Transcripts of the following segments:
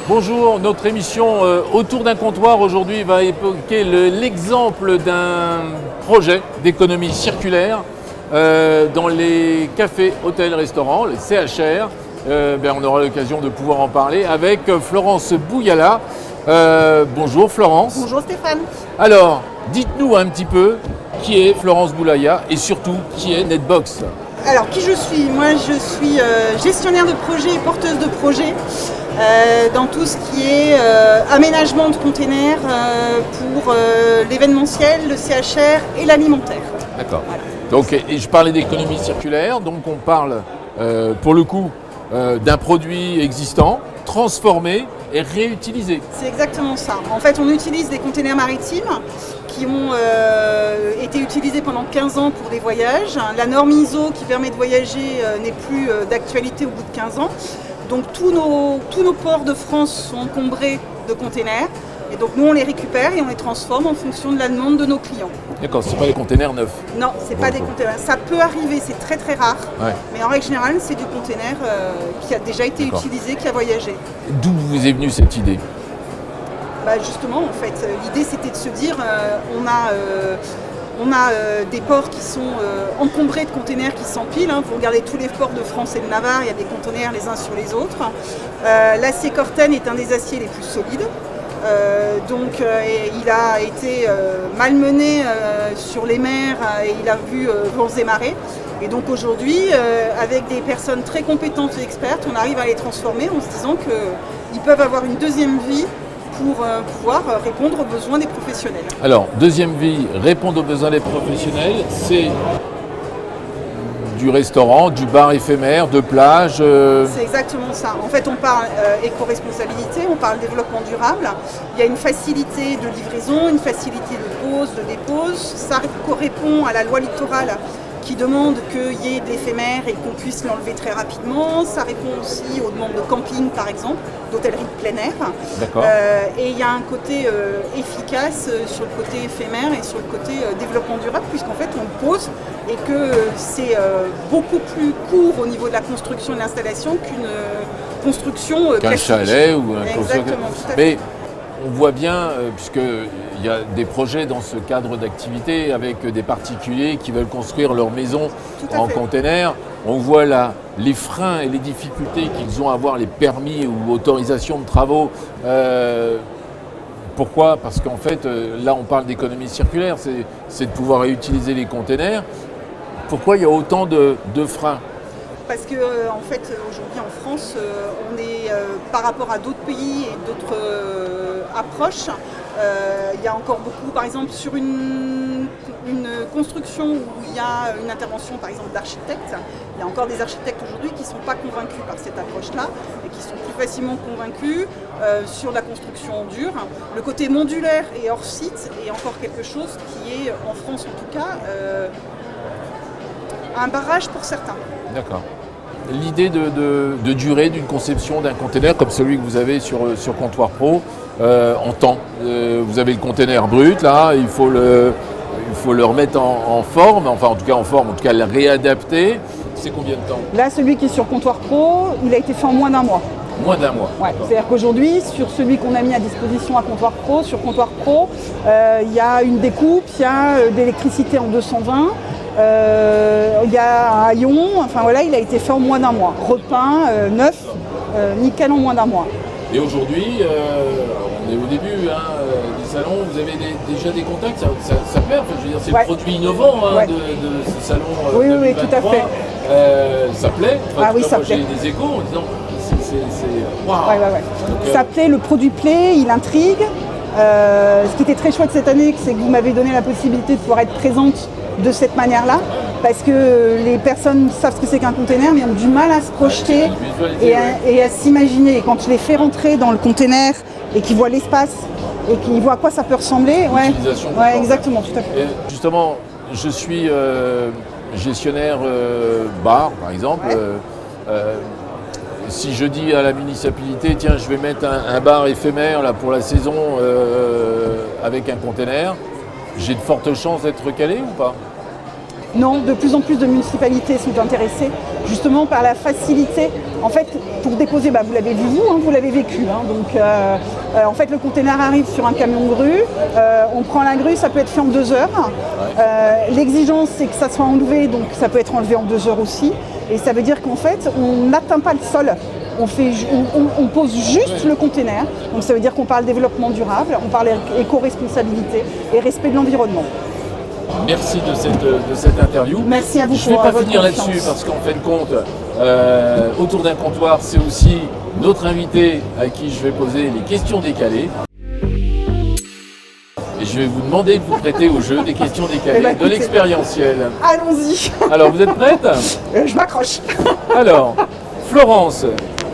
Bonjour, notre émission Autour d'un comptoir aujourd'hui va évoquer l'exemple d'un projet d'économie circulaire dans les cafés, hôtels, restaurants, les CHR. On aura l'occasion de pouvoir en parler avec Florence Bouyala. Bonjour Florence. Bonjour Stéphane. Alors, dites-nous un petit peu qui est Florence Bouyala et surtout qui est Netbox. Alors, qui je suis? Moi, je suis gestionnaire de projet et porteuse de projet dans tout ce qui est aménagement de containers pour l'événementiel, le CHR et l'alimentaire. D'accord. Voilà. Donc, et je parlais d'économie circulaire, donc on parle pour le coup d'un produit existant, transformé et réutilisé. C'est exactement ça. En fait, on utilise des containers maritimes qui ont été utilisés pendant 15 ans pour des voyages. La norme ISO qui permet de voyager n'est plus d'actualité au bout de 15 ans. Donc tous nos ports de France sont encombrés de containers. Et donc nous on les récupère et on les transforme en fonction de la demande de nos clients. D'accord, c'est pas des containers neufs. Non, c'est pas des containers. Ça peut arriver, c'est très très rare. Ouais. Mais en règle générale, c'est du container qui a déjà été utilisé, qui a voyagé. D'où vous est venue cette idée? Justement, en fait, l'idée c'était de se dire, on a des ports qui sont encombrés de containers qui s'empilent. Vous regardez tous les ports de France et de Navarre, il y a des containers les uns sur les autres. L'acier Corten est un des aciers les plus solides. Il a été malmené sur les mers et il a vu vents et marées. Et donc aujourd'hui, avec des personnes très compétentes et expertes, on arrive à les transformer en se disant qu'ils peuvent avoir une deuxième vie pour pouvoir répondre aux besoins des professionnels. Alors, deuxième vie, répondre aux besoins des professionnels, c'est du restaurant, du bar éphémère, de plage. C'est exactement ça. En fait, on parle éco-responsabilité, on parle développement durable. Il y a une facilité de livraison, une facilité de pose, de dépose. Ça correspond à la loi littorale qui demande qu'il y ait de l'éphémère et qu'on puisse l'enlever très rapidement. Ça répond aussi aux demandes de camping, par exemple, d'hôtellerie de plein air. D'accord. Et il y a un côté efficace sur le côté éphémère et sur le côté développement durable, puisqu'en fait, on pose et que c'est beaucoup plus court au niveau de la construction et de l'installation qu'une construction qu'un classique. Chalet ou un Exactement, tout à fait. Mais on voit bien, puisqu'il y a des projets dans ce cadre d'activité avec des particuliers qui veulent construire leur maison en container. On voit là les freins et les difficultés qu'ils ont à avoir les permis ou autorisations de travaux. Pourquoi? Parce qu'en fait, là on parle d'économie circulaire, c'est de pouvoir réutiliser les containers. Pourquoi il y a autant de freins? Parce que en fait, aujourd'hui en France, on est par rapport à d'autres pays et d'autres approches, il y a encore beaucoup, par exemple, sur une construction où il y a une intervention, par exemple, d'architectes, il y a encore des architectes aujourd'hui qui ne sont pas convaincus par cette approche-là et qui sont plus facilement convaincus sur la construction en dur. Le côté modulaire et hors site est encore quelque chose qui est, en France en tout cas, un barrage pour certains. D'accord. L'idée de durée d'une conception d'un container comme celui que vous avez sur Comptoir Pro en temps. Vous avez le container brut, là, il faut le remettre en forme, en tout cas le réadapter. C'est combien de temps? Là, celui qui est sur Comptoir Pro, il a été fait en moins d'un mois. Moins d'un mois. Ouais, c'est-à-dire qu'aujourd'hui, sur celui qu'on a mis à disposition à Comptoir Pro, sur Comptoir Pro, il y a une découpe, il y a d'électricité en 220. Il y a un haillon, il a été fait en moins d'un mois. Repeint, neuf, nickel en moins d'un mois. Et aujourd'hui, on est au début des salons, vous avez déjà des contacts, ça plaît, c'est le produit innovant de ce salon. Oui, tout à fait. Ça plaît, ça plaît. J'ai des échos en disant c'est waouh. Donc, ça plaît, le produit plaît, il intrigue. Ce qui était très chouette cette année, c'est que vous m'avez donné la possibilité de pouvoir être présente de cette manière-là, parce que les personnes savent ce que c'est qu'un container, mais ont du mal à se projeter et à s'imaginer. Et quand je les fais rentrer dans le container et qu'ils voient l'espace et qu'ils voient à quoi ça peut ressembler, exactement, tout à fait. Et justement, je suis gestionnaire bar, par exemple. Si je dis à la municipalité, tiens, je vais mettre un bar éphémère là, pour la saison avec un container, j'ai de fortes chances d'être recalé ou pas? Non, de plus en plus de municipalités sont intéressées, justement par la facilité En fait, pour déposer, vous l'avez vu vous, vous l'avez vécu. Donc, en fait, le container arrive sur un camion grue. On prend la grue, ça peut être fait en 2 heures. L'exigence, c'est que ça soit enlevé, donc ça peut être enlevé en 2 heures aussi. Et ça veut dire qu'en fait, on n'atteint pas le sol. On pose juste le container. Donc ça veut dire qu'on parle développement durable, on parle éco-responsabilité et respect de l'environnement. Merci de cette interview. Merci à vous. Je ne vais pas finir là-dessus parce qu'en fin de compte, autour d'un comptoir, c'est aussi notre invité à qui je vais poser les questions décalées. Et je vais vous demander de vous prêter au jeu des questions décalées, de l'expérientiel. Allons-y. Alors, vous êtes prête? Je m'accroche. Alors, Florence,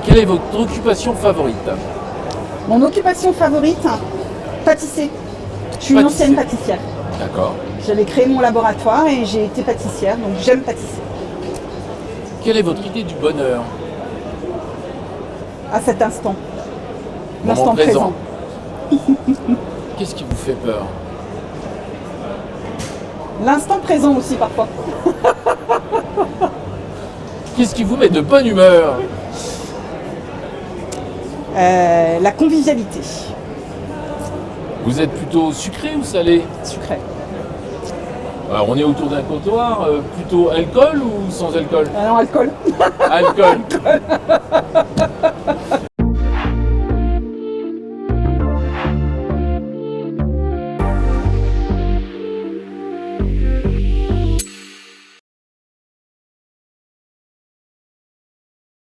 quelle est votre occupation favorite? Mon occupation favorite, pâtisser. Je suis une ancienne pâtissière. D'accord. J'avais créé mon laboratoire et j'ai été pâtissière, donc j'aime pâtisser. Quelle est votre idée du bonheur? À cet instant. Moment L'instant présent. Qu'est-ce qui vous fait peur? L'instant présent aussi parfois. Qu'est-ce qui vous met de bonne humeur? La convivialité. Vous êtes plutôt sucré ou salé? Sucré. Alors on est autour d'un comptoir, plutôt alcool ou sans alcool? Non, alcool. Alcool.